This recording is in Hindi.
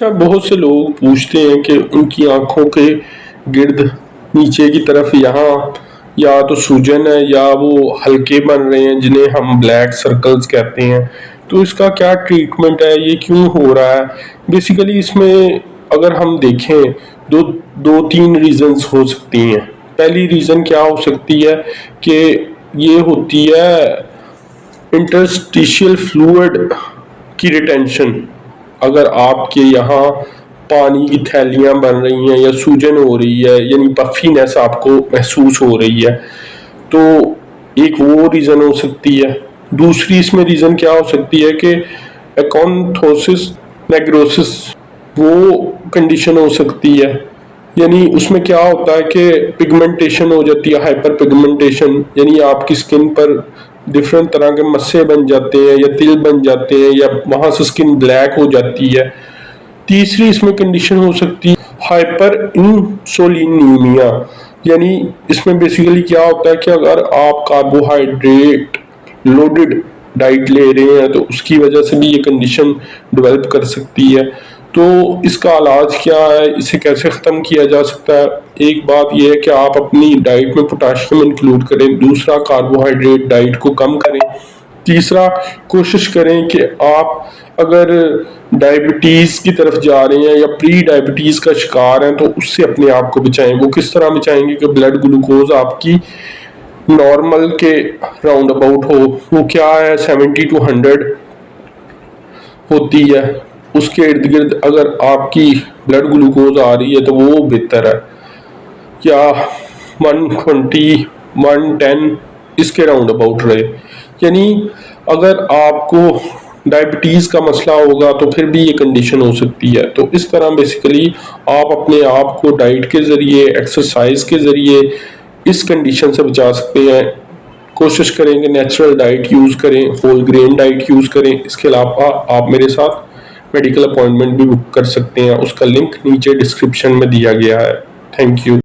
अच्छा, बहुत से लोग पूछते हैं कि उनकी आंखों के गिर्द नीचे की तरफ यहाँ या तो सूजन है या वो हल्के बन रहे हैं जिन्हें हम ब्लैक सर्कल्स कहते हैं। तो इसका क्या ट्रीटमेंट है, ये क्यों हो रहा है? बेसिकली इसमें अगर हम देखें दो दो तीन रीजंस हो सकती हैं। पहली रीजन क्या हो सकती है कि ये होती है इंटरस्टिशियल फ्लूइड की रिटेंशन। अगर आपके यहाँ पानी की थैलियाँ बन रही हैं या सूजन हो रही है यानी पफीनेस आपको महसूस हो रही है, तो एक वो रीज़न हो सकती है। दूसरी इसमें रीज़न क्या हो सकती है कि एकोन्थोसिस नेग्रोसिस, वो कंडीशन हो सकती है। यानी उसमें क्या होता है कि पिगमेंटेशन हो जाती है, हाइपर पिगमेंटेशन, यानी आपकी स्किन पर डिफरेंट तरह के मस्से बन जाते हैं या तिल बन जाते हैं या वहां से स्किन ब्लैक हो जाती है। तीसरी इसमें कंडीशन हो सकती है हाइपर इंसुलिनीमिया, यानी इसमें बेसिकली क्या होता है कि अगर आप कार्बोहाइड्रेट लोडेड डाइट ले रहे हैं तो उसकी वजह से भी ये कंडीशन डेवलप कर सकती है। तो इसका इलाज क्या है, इसे कैसे ख़त्म किया जा सकता है? एक बात यह है कि आप अपनी डाइट में पोटाशियम इंक्लूड करें। दूसरा, कार्बोहाइड्रेट डाइट को कम करें। तीसरा, कोशिश करें कि आप अगर डायबिटीज़ की तरफ जा रहे हैं या प्री डायबिटीज़ का शिकार हैं तो उससे अपने आप को बचाएं। वो किस तरह बचाएंगे कि ब्लड ग्लूकोज आपकी नॉर्मल के राउंड अबाउट हो। वो क्या है, 70 to 100 होती है। उसके इर्द गिर्द अगर आपकी ब्लड ग्लूकोज आ रही है तो वो बेहतर है, या 120 110 इसके राउंड अबाउट रहे। यानी अगर आपको डायबिटीज़ का मसला होगा तो फिर भी ये कंडीशन हो सकती है। तो इस तरह बेसिकली आप अपने आप को डाइट के ज़रिए, एक्सरसाइज के ज़रिए इस कंडीशन से बचा सकते हैं। कोशिश करें कि नेचुरल डाइट यूज़ करें, होल ग्रेन डाइट यूज़ करें। इसके अलावा आप मेरे साथ मेडिकल अपॉइंटमेंट भी बुक कर सकते हैं, उसका लिंक नीचे डिस्क्रिप्शन में दिया गया है। Thank you.